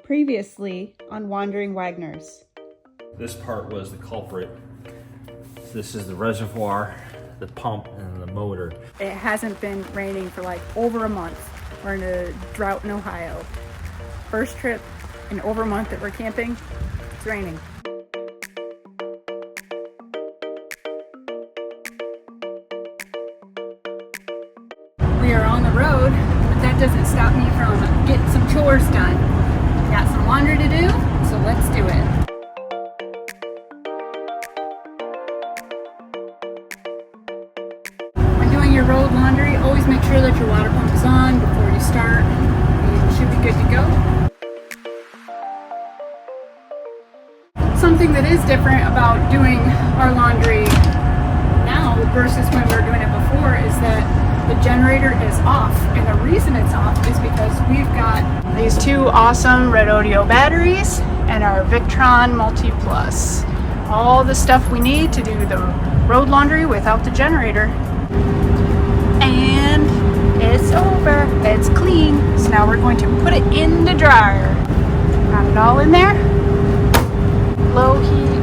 Previously on Wandering Wagners. This part was the culprit. This is the reservoir, the pump, and the motor. It hasn't been raining for like over a month. We're in a drought in Ohio. First trip in over a month that we're camping, it's raining. We are on the road, but that doesn't stop me from getting some chores done. Got some laundry to do, so let's do it. When doing your road laundry, always make sure that your water pump is on before you start. You should be good to go. Something that is different about doing our laundry now versus when we were doing it before is that the generator is off, and the reason it's off is because we've got these two awesome red Odeo batteries and our Victron MultiPlus. All the stuff we need to do the road laundry without the generator. And it's over. It's clean. So now we're going to put it in the dryer. Got it all in there. Low heat.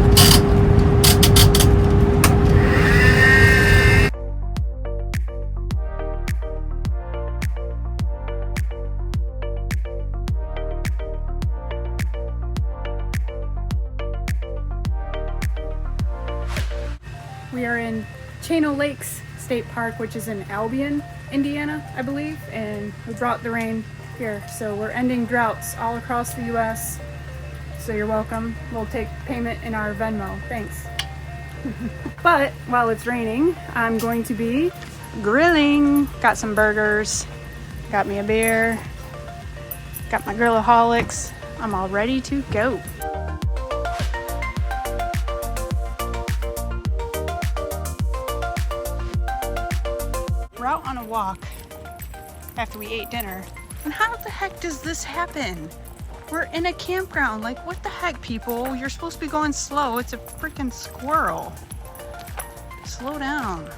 We are in Canoe Lakes State Park, which is in Albion, Indiana, I believe, and we brought the rain here. So we're ending droughts all across the US. So you're welcome. We'll take payment in our Venmo. Thanks. But while it's raining, I'm going to be grilling. Got some burgers, got me a beer, got my grillaholics. I'm all ready to go. We're out on a walk after we ate dinner. And how the heck does this happen? We're in a campground. Like, what the heck, people? You're supposed to be going slow. It's a freaking squirrel. Slow down.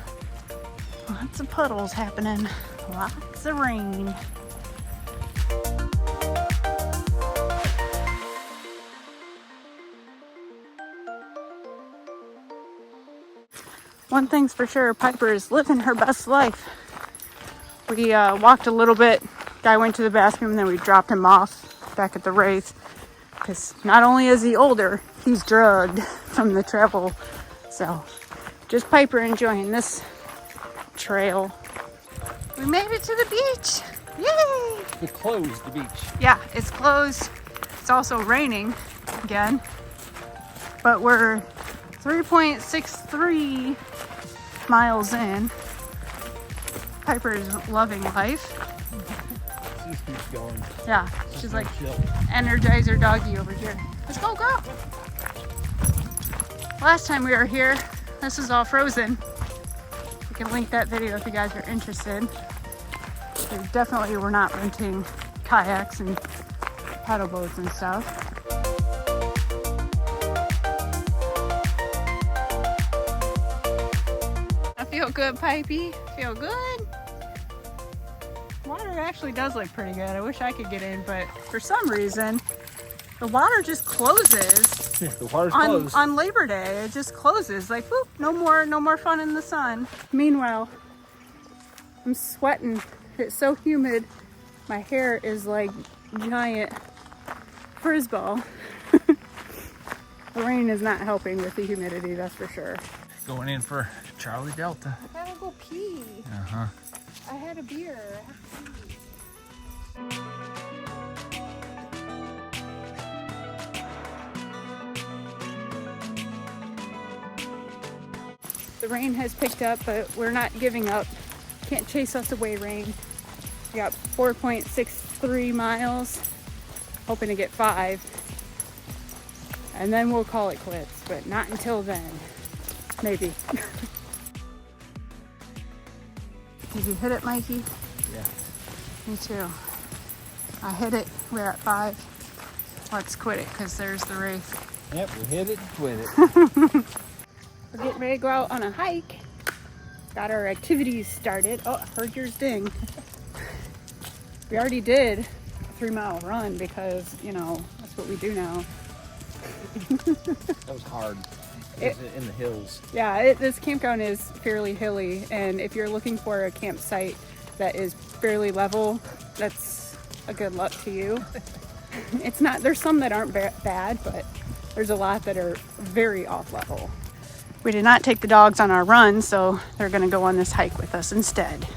Lots of puddles happening. Lots of rain. One thing's for sure, Piper is living her best life. We walked a little bit. Guy went to the bathroom, and then we dropped him off back at the race. Because not only is he older, he's drugged from the travel. So, just Piper enjoying this trail. We made it to the beach. Yay! They closed the beach. Yeah, it's closed. It's also raining again. But we're 3.63 miles in. Piper's loving life. She just keeps going. Yeah, she's like Energizer doggy over here. Let's go, girl. Last time we were here, this is all frozen. We can link that video if you guys are interested. We definitely were not renting kayaks and paddle boats and stuff. Feel good, Pipey? Feel good? Water actually does look pretty good. I wish I could get in, but for some reason, the water just closes. The water's closed. On Labor Day, it just closes. Like, whoop, no more fun in the sun. Meanwhile, I'm sweating. It's so humid. My hair is like giant frizz ball. The rain is not helping with the humidity, that's for sure. Going in for Charlie Delta. I gotta go pee. Uh-huh. I had a beer. I have to pee. The rain has picked up, but we're not giving up. Can't chase us away, rain. We got 4.63 miles. Hoping to get 5. And then we'll call it quits, but not until then. Maybe. Did you hit it, Mikey? Yeah. Me too. I hit it. We're at 5. Let's quit it because there's the race. Yep, we hit it and quit it. We're getting ready to go out on a hike. Got our activities started. Oh, I heard yours ding. We already did 3-mile run because, you know, that's what we do now. That was hard. It's in the hills. Yeah, this campground is fairly hilly, and if you're looking for a campsite that is fairly level, that's a good luck to you. It's not, there's some that aren't bad, but there's a lot that are very off level. We did not take the dogs on our run, so they're gonna go on this hike with us instead.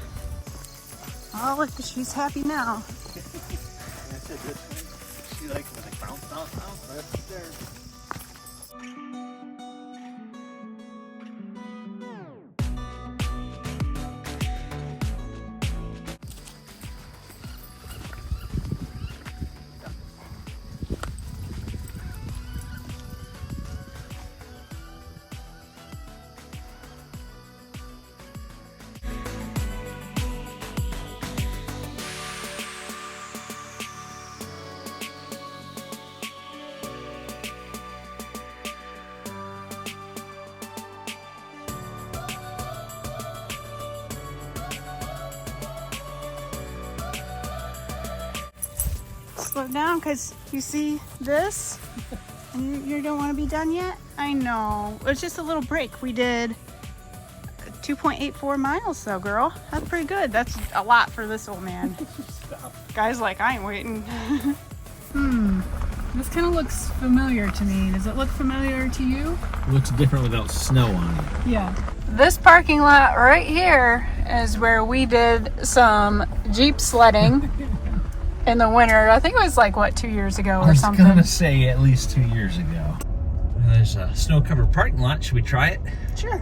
Oh, look, she's happy now. She like when I bounce out right there. Slow down because you see this and you don't want to be done yet. I know, it's just a little break. We did 2.84 miles though, girl. That's pretty good. That's a lot for this old man. Guy's like, I ain't waiting. This kind of looks familiar to me. Does it look familiar to you? It looks different without snow on it. Yeah. This parking lot right here is where we did some Jeep sledding in the winter. I think it was like, what, 2 years ago or something? I was gonna say at least 2 years ago. There's a snow-covered parking lot. Should we try it? Sure.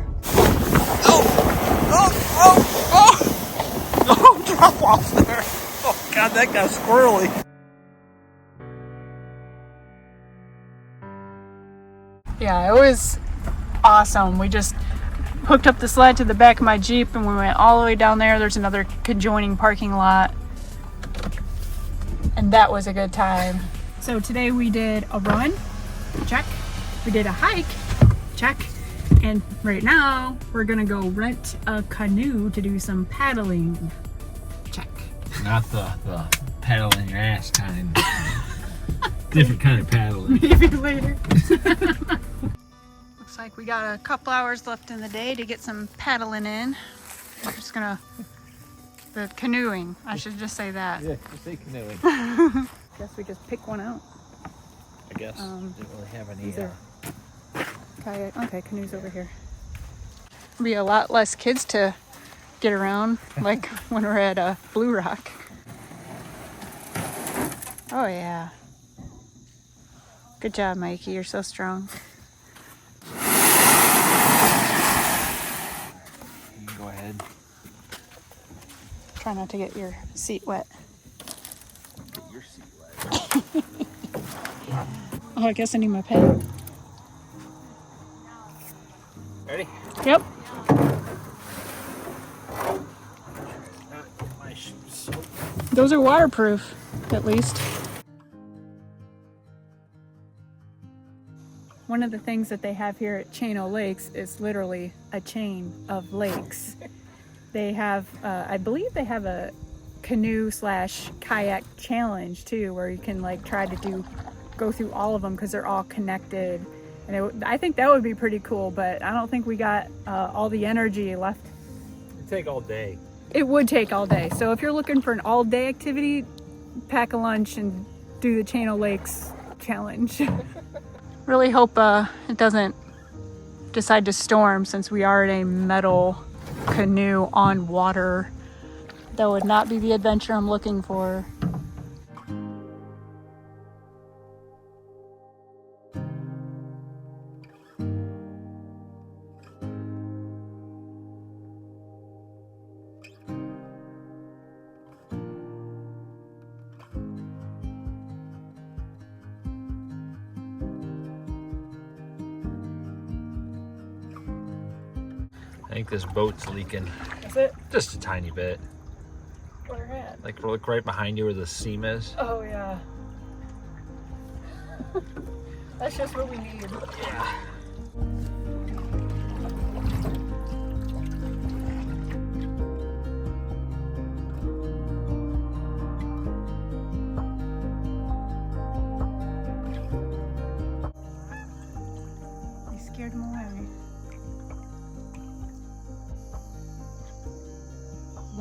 Oh, drop off there. Oh, God, that got squirrely. Yeah, it was awesome. We just hooked up the sled to the back of my Jeep and we went all the way down there. There's another conjoining parking lot. And that was a good time. So today we did a run, check. We did a hike, check. And right now we're gonna go rent a canoe to do some paddling, check. Not the paddle in your ass kind. Different kind of paddling. Maybe later. Looks like we got a couple hours left in the day to get some paddling in. We're just gonna, the canoeing, I should just say that. Yeah, just say canoeing. Guess we just pick one out. I guess. Didn't really have any. These are kayak. Okay, canoes over here. Be a lot less kids to get around, like when we're at Blue Rock. Oh yeah. Good job, Mikey. You're so strong. You can go ahead. Try not to get your seat wet. Get your seat wet. Oh, I guess I need my pen. Ready? Yep. My shoes. Those are waterproof, at least. One of the things that they have here at Canoe Lakes is literally a chain of lakes. They have, I believe they have a canoe/kayak challenge too, where you can like try to go through all of them because they're all connected. And I think that would be pretty cool, but I don't think we got all the energy left. It'd take all day. It would take all day. So if you're looking for an all-day activity, pack a lunch and do the Canoe Lakes challenge. Really hope it doesn't decide to storm since we are in a metal canoe on water. That would not be the adventure I'm looking for. I think this boat's leaking. Is it? Just a tiny bit. Where at? Like look right behind you where the seam is. Oh yeah. That's just what we need. Yeah.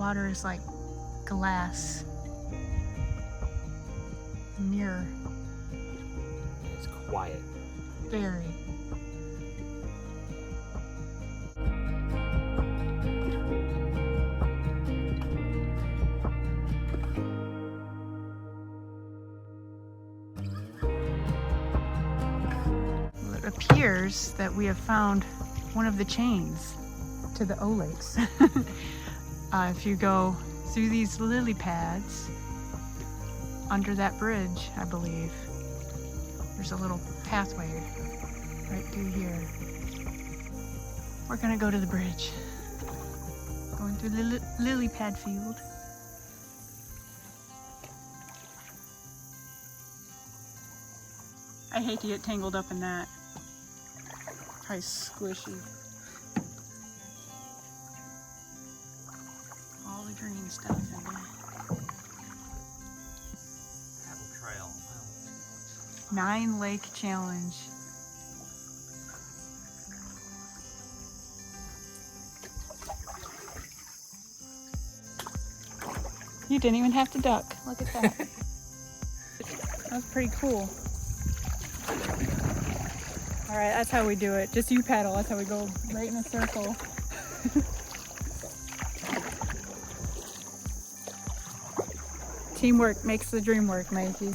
water is like glass. A mirror. It's quiet. Very. Well, it appears that we have found one of the chains to the O Lakes. If you go through these lily pads under that bridge, I believe, there's a little pathway right through here. We're gonna go to the bridge. Going through the lily pad field. I hate to get tangled up in that. Probably squishy. All the green stuff in there. Paddle trail. 9 lake challenge. You didn't even have to duck. Look at that. That was pretty cool. All right, that's how we do it. Just you paddle. That's how we go right in a circle. Teamwork makes the dream work, Mikey.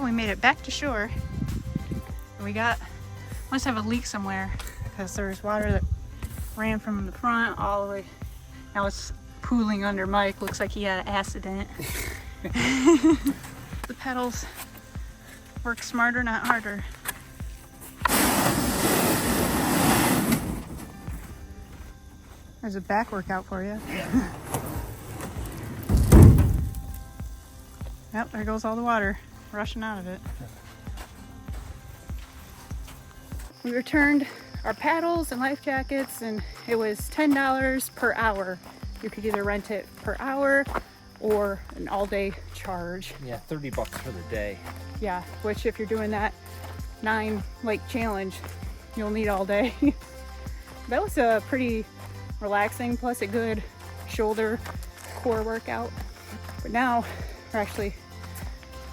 We made it back to shore. We must have a leak somewhere because there's water that ran from the front all the way. Now it's pooling under Mike. Looks like he had an accident. The pedals work smarter, not harder. There's a back workout for you. Yep, there goes all the water rushing out of it. We returned our paddles and life jackets, and it was $10 per hour. You could either rent it per hour or an all-day charge. Yeah, $30 for the day. Yeah, which if you're doing that 9 lake challenge, you'll need all day. That was a pretty relaxing, plus a good shoulder core workout. But now we're actually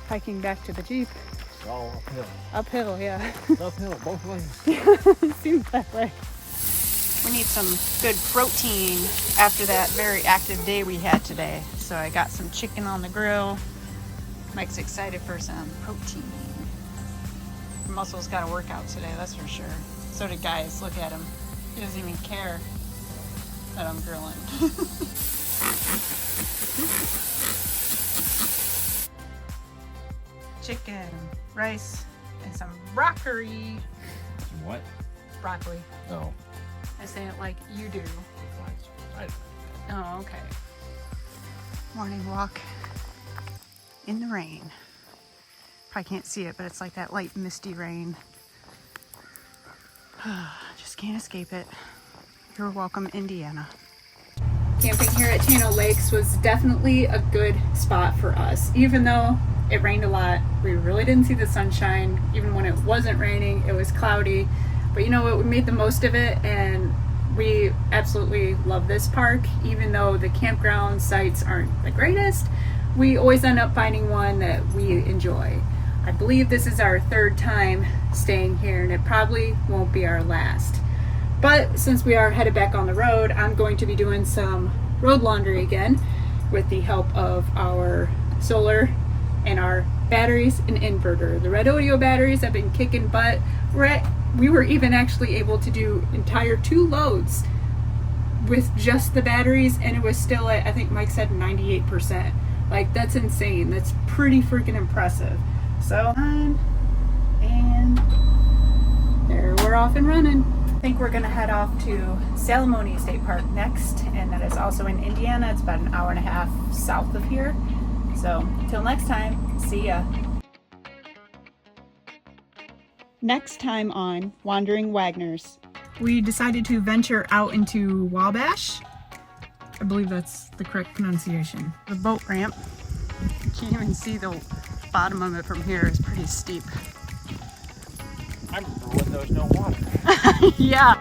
hiking back to the Jeep. It's all uphill. Uphill, yeah. Uphill, both ways. Seems that way. We need some good protein after that very active day we had today. So I got some chicken on the grill. Mike's excited for some protein. Muscle's got to work out today, that's for sure. So did Guys. Look at him. He doesn't even care that I'm grilling. Chicken, rice, and some broccoli. What? Broccoli. No. I say it like you do. Oh, okay. Morning walk in the rain. Probably can't see it, but it's like that light misty rain. Just can't escape it. You're welcome, Indiana. Camping here at Canoe Lakes was definitely a good spot for us. Even though it rained a lot, we really didn't see the sunshine. Even when it wasn't raining, it was cloudy. But you know what, we made the most of it, and we absolutely love this park. Even though the campground sites aren't the greatest, we always end up finding one that we enjoy. I believe this is our 3rd time staying here, and it probably won't be our last. But since we are headed back on the road, I'm going to be doing some road laundry again with the help of our solar and our batteries and inverter. The Red Audio batteries have been kicking butt. We were even actually able to do entire 2 loads with just the batteries, and it was still at, I think Mike said 98%. Like, that's insane. That's pretty freaking impressive. So, and there, we're off and running. I think we're gonna head off to Salamone State Park next, and that is also in Indiana. It's about an hour and a half south of here. So till next time, see ya. Next time on Wandering Wagners, we decided to venture out into Wabash. I believe that's the correct pronunciation. The boat ramp, you can't even see the bottom of it from here, is pretty steep. I remember when there was no water. Yeah.